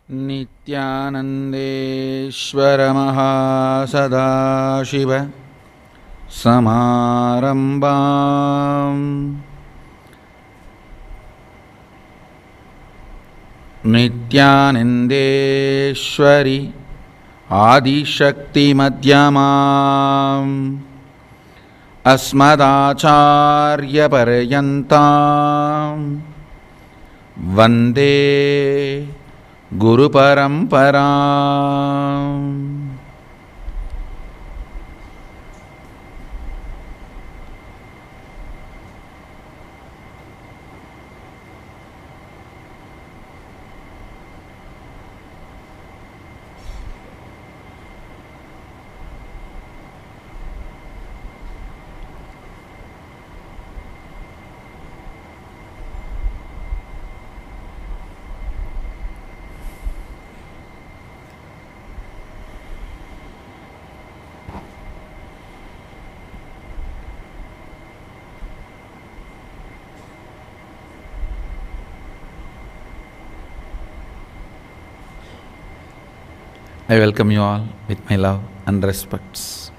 Nithyanandeshwara Mahasadaशिव Samarambam Nithyanandeshwari Adishakti Madhyamam Asmadacharya Paryantam Vande Guru Paramparam. I welcome you all with my love and respects.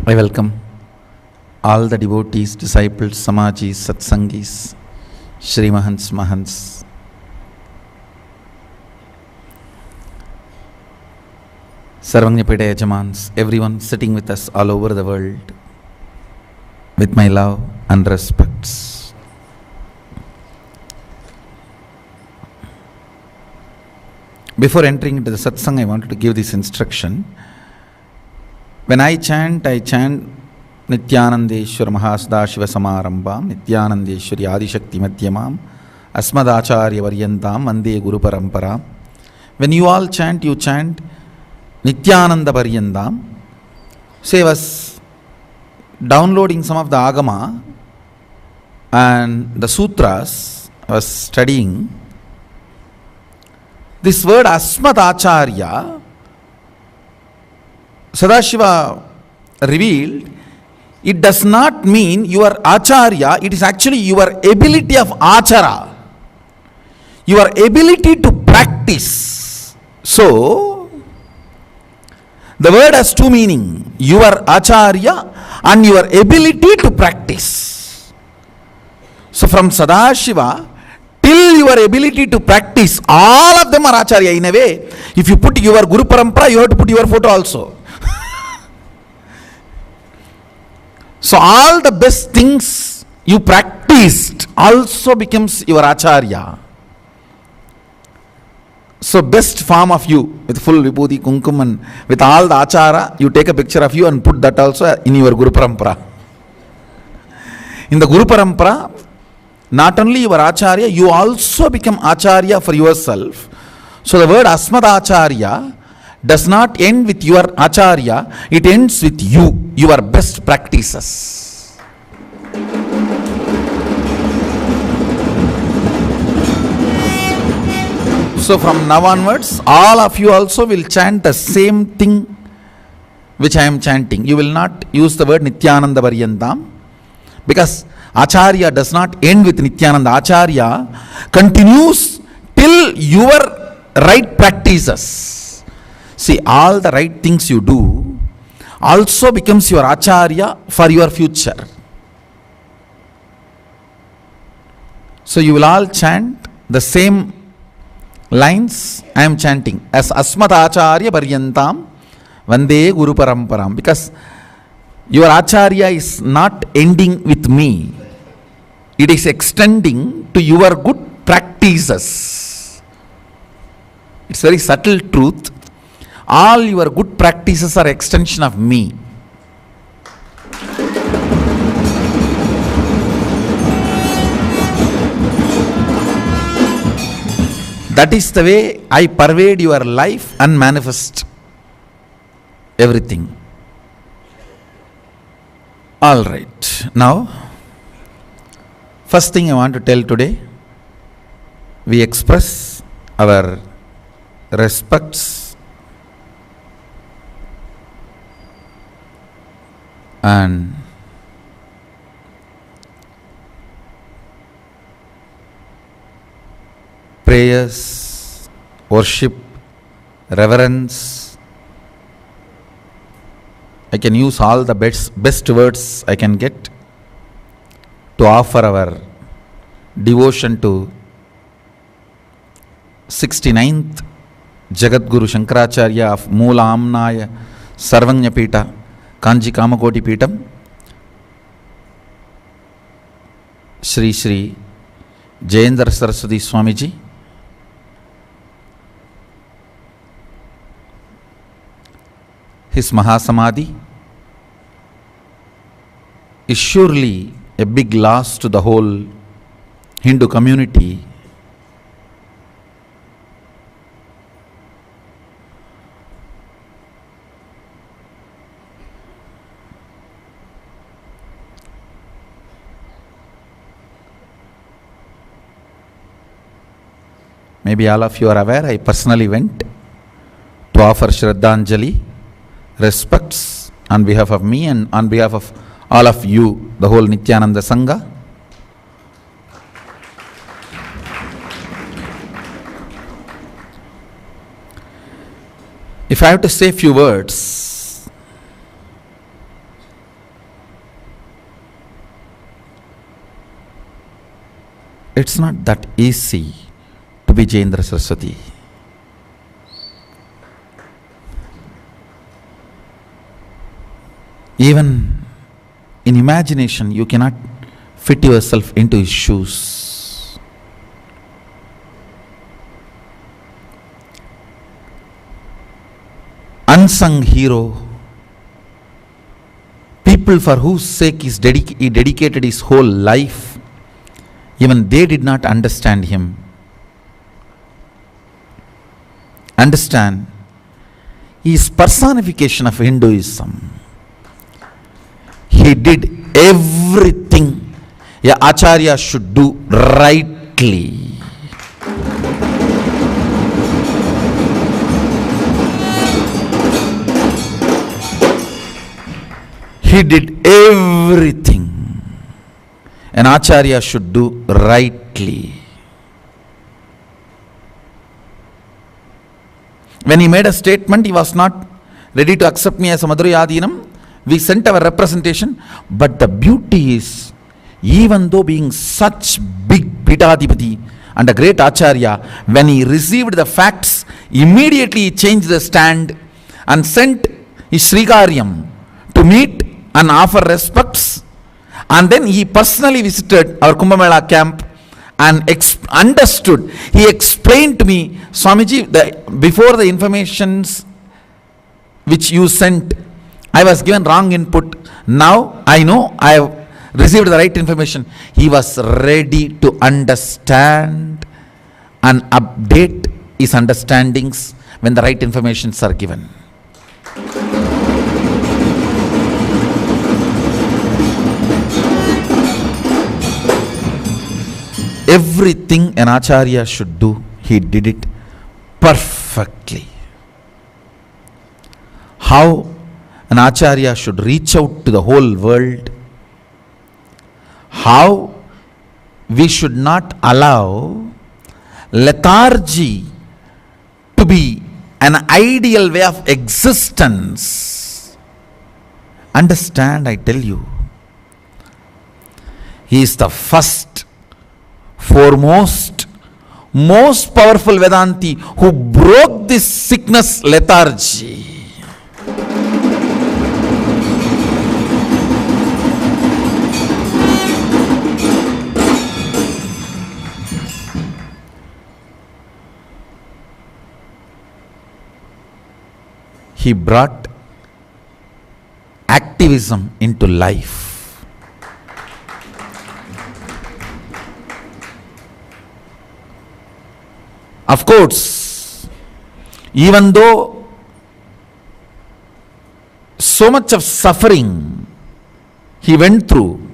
I welcome all the devotees, disciples, samajis, satsangis, Srimahans, Mahants, Sarvanyapeda Yajamans, everyone sitting with us all over the world with my love and respects. Before entering into the satsang, I wanted to give this instruction. When I chant Nithyanandeshwara Mahasadaशिव Samarambam, Nithyanandeshwari Adishakti Madhyamam, Asmadacharya Paryantam, Vande Guru Paramparam. When you all chant, you chant Nithyananda Paryantam. So I was downloading some of the Agama and the Sutras I was studying. This word Asmadacharya, Sadashiva revealed, it does not mean your Acharya, it is actually your ability of Achara, your ability to practice. So, the word has two meanings, your Acharya and your ability to practice. So, from Sadashiva, till your ability to practice, all of them are Acharya in a way. If you put your Guru Parampara, you have to put your photo also. So all the best things you practiced also becomes your Acharya. So best form of you with full vibhuti, kumkum and with all the Achara, you take a picture of you and put that also in your Guru Parampara. In the Guru Parampara, not only your Acharya, you also become Acharya for yourself. So the word Asmadacharya does not end with your Acharya, it ends with you, your best practices. So from now onwards, all of you also will chant the same thing which I am chanting. You will not use the word Nithyananda Paryantam, because Acharya does not end with Nithyananda. Acharya continues till your right practices. See, all the right things you do also becomes your Acharya for your future. So you will all chant the same lines I am chanting as Asmadacharya Paryantam Vande Guru Paramparam, because your Acharya is not ending with me. It is extending to your good practices. It's very subtle truth. All your good practices are extension of me. That is the way I pervade your life and manifest everything. All right. Now, first thing I want to tell today, we express our respects and prayers, worship, reverence. I can use all the best words I can get to offer our devotion to 69th Jagadguru Shankaracharya of Moola Amnaya Sarvanya Peetha, Kanchi Kamakoti Peetham, Shri Shri Jayendra Saraswathi Swamiji, his maha samadhi is surely a big loss to the whole Hindu community. Maybe all of you are aware, I personally went to offer Shraddhanjali, respects on behalf of me and on behalf of all of you, the whole Nithyananda Sangha. If I have to say a few words, it's not that easy to be Jayendra Saraswathi. Even in imagination, you cannot fit yourself into his shoes. Unsung hero, people for whose sake he dedicated his whole life, even they did not understand him. Understand, he is personification of Hinduism. He did everything a Acharya should do rightly. He did everything an Acharya should do rightly. When he made a statement, he was not ready to accept me as a Madhurayadinam. We sent our representation, but the beauty is, even though being such big Pïțhādhipati and a great Acharya, when he received the facts, immediately he changed the stand and sent his Srikaryam to meet and offer respects. And then he personally visited our Kumbh Mela camp and understood. He explained to me, Swamiji, before the informations which you sent, I was given wrong input. Now I know I have received the right information. He was ready to understand and update his understandings when the right informations are given. Everything an Acharya should do, he did it perfectly. How an Acharya should reach out to the whole world, how we should not allow lethargy to be an ideal way of existence. Understand, I tell you, he is the first, foremost, most powerful Vedanti who broke this sickness, lethargy. He brought activism into life. Of course, even though so much of suffering he went through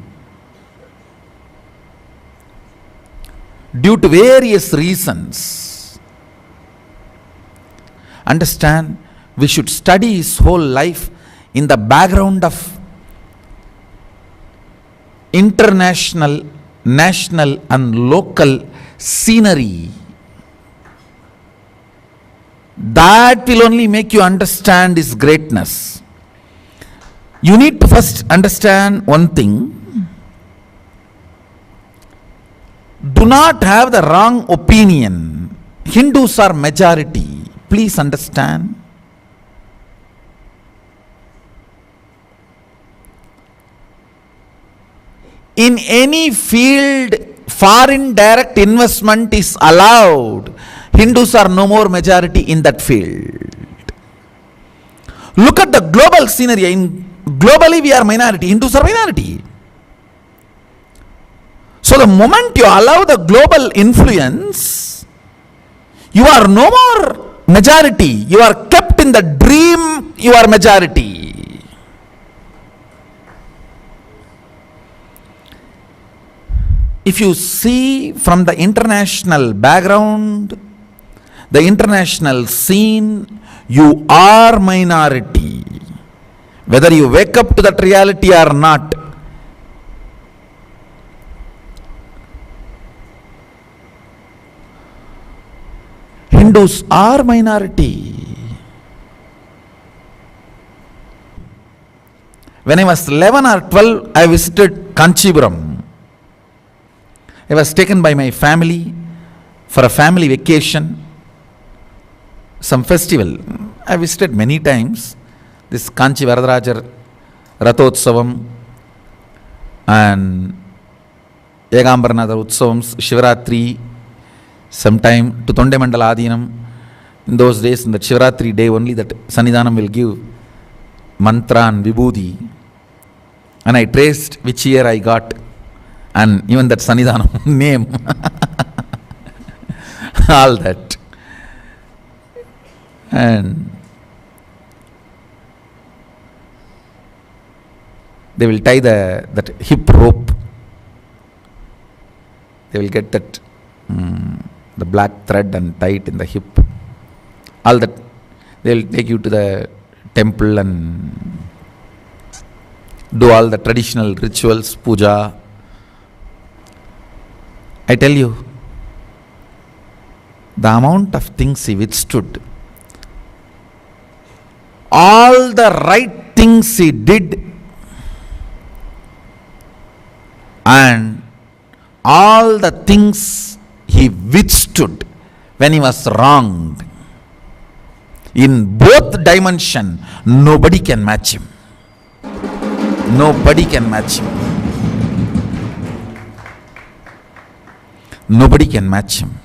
due to various reasons, understand, we should study his whole life in the background of international, national and local scenery. That will only make you understand His greatness. You need to first understand one thing. Do not have the wrong opinion. Hindus are majority. Please understand. In any field, foreign direct investment is allowed. Hindus are no more majority in that field. Look at the global scenario. Globally we are minority. Hindus are minority. So the moment you allow the global influence, you are no more majority. You are kept in the dream, you are majority. If you see from the international background, the international scene, you are minority. Whether you wake up to that reality or not. Hindus are minority. When I was 11 or 12, I visited Kanchipuram. I was taken by my family for a family vacation, some festival. I visited many times this Kanchi Varadarajar Rathotsavam and Yagambaranatha Utsavams, Shivaratri, sometime to Tonde Mandala Adinam. In those days, in the Shivaratri day only, that Sannidhanam will give mantra and vibhuti. And I traced which year I got, and even that Sannidhanam name, all that. And they will tie that hip rope. They will get that the black thread and tie it in the hip. All that. They will take you to the temple and do all the traditional rituals, puja. I tell you, the amount of things he withstood, all the right things he did, and all the things he withstood when he was wronged. In both dimensions, nobody can match him. Nobody can match him. Nobody can match him.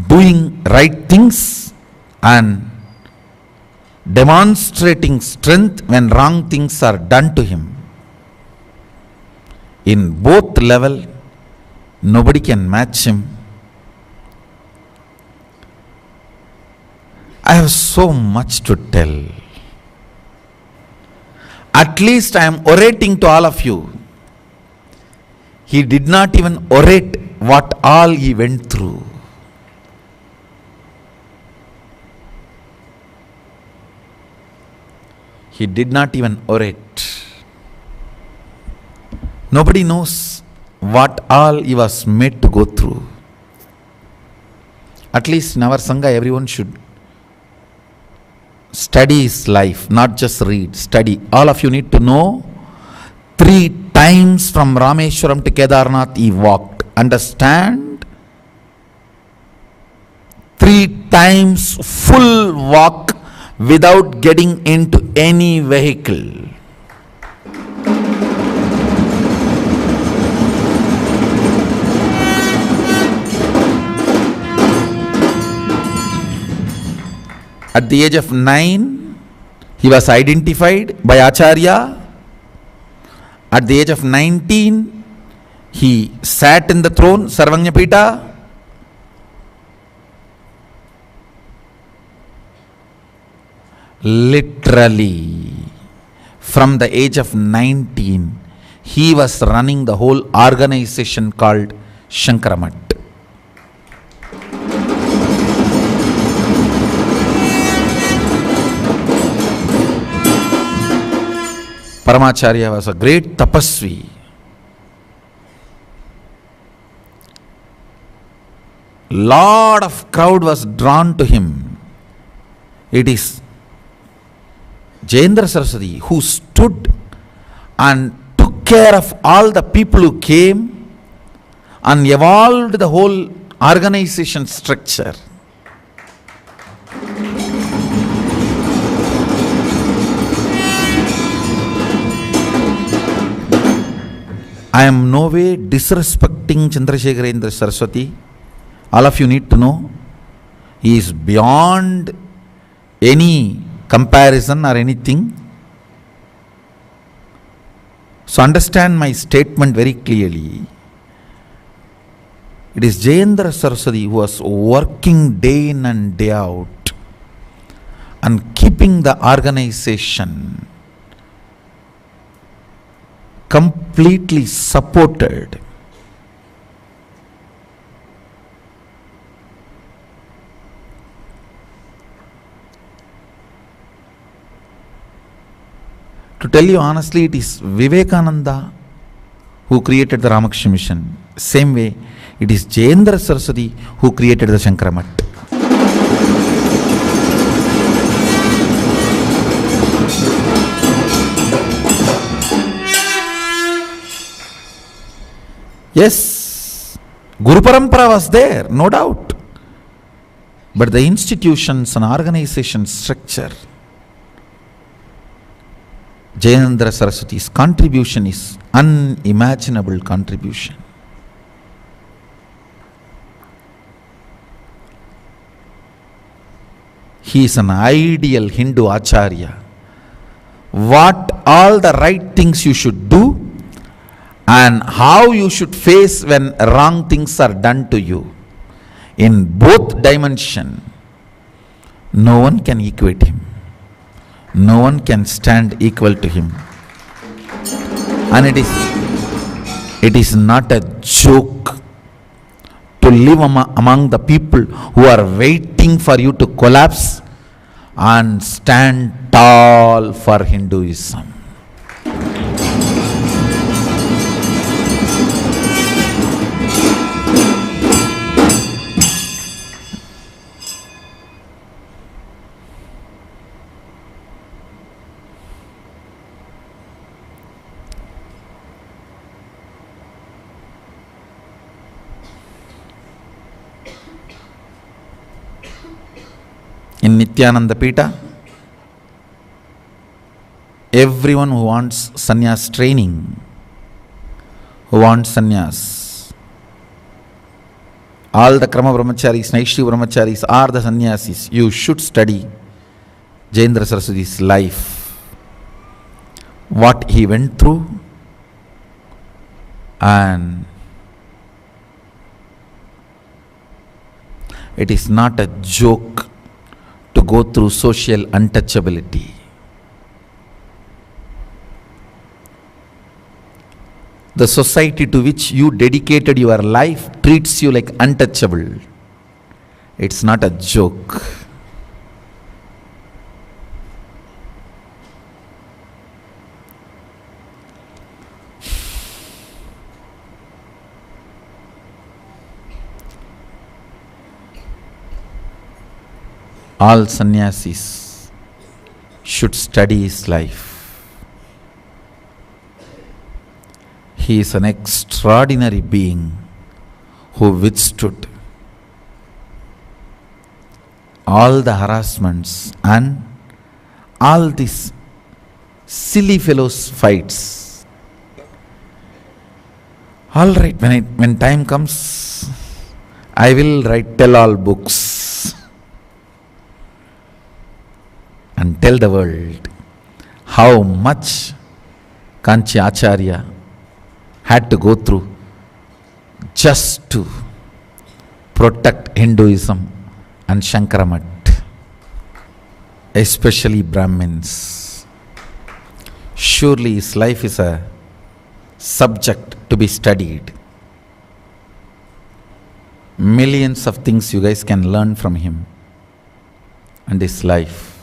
Doing right things and demonstrating strength when wrong things are done to him. In both level, nobody can match him. I have so much to tell. At least I am orating to all of you. He did not even orate what all he went through. He did not even orate. Nobody knows what all he was made to go through. At least in our Sangha, everyone should study his life, not just read, study. All of you need to know 3 times from Rameshwaram to Kedarnath he walked. Understand? 3 times full walk without getting into any vehicle. At the age of 9, he was identified by Acharya. At the age of 19, he sat in the throne, Sarvanyapita. Literally, from the age of 19, he was running the whole organization called Shankaramat. Paramacharya was a great tapasvi. lot of crowd was drawn to him. It is Jayendra Saraswati who stood and took care of all the people who came and evolved the whole organization structure. I am no way disrespecting Chandrasekharendra Saraswati. All of you need to know, he is beyond any comparison or anything. So understand my statement very clearly. It is Jayendra Saraswati who was working day in and day out and keeping the organization completely supported. To tell you honestly, it is Vivekananda who created the Ramakrishna Mission. Same way, it is Jayendra Saraswati who created the Shankara. Yes, Guru Parampara was there, no doubt. But the institutions and organization structure, Jayendra Saraswati's contribution is unimaginable contribution. He is an ideal Hindu Acharya. What all the right things you should do and how you should face when wrong things are done to you, in both dimensions, no one can equate him. No one can stand equal to him. And it is not a joke to live among the people who are waiting for you to collapse and stand tall for Hinduism. In Nithyananda Peeta, everyone who wants sannyas training, who wants sannyas, all the Krama Brahmacharis, Naishti Brahmacharis are the sannyasis. You should study Jayendra Saraswati's life, what he went through, and it is not a joke to go through social untouchability. The society to which you dedicated your life treats you like untouchable. It's not a joke. All sannyasis should study his life. He is an extraordinary being who withstood all the harassments and all these silly fellows fights. All right, when time comes, I will write tell-all books and tell the world how much Kanchi Acharya had to go through just to protect Hinduism and Shankara, especially Brahmins. Surely his life is a subject to be studied. Millions of things you guys can learn from him and his life.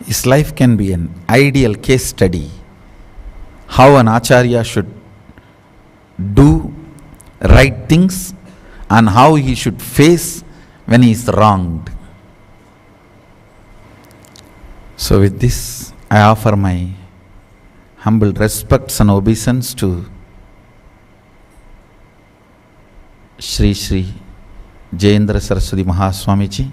His life can be an ideal case study how an Acharya should do right things and how he should face when he is wronged. So with this, I offer my humble respects and obeisance to Sri Jayendra Saraswati Mahaswamiji,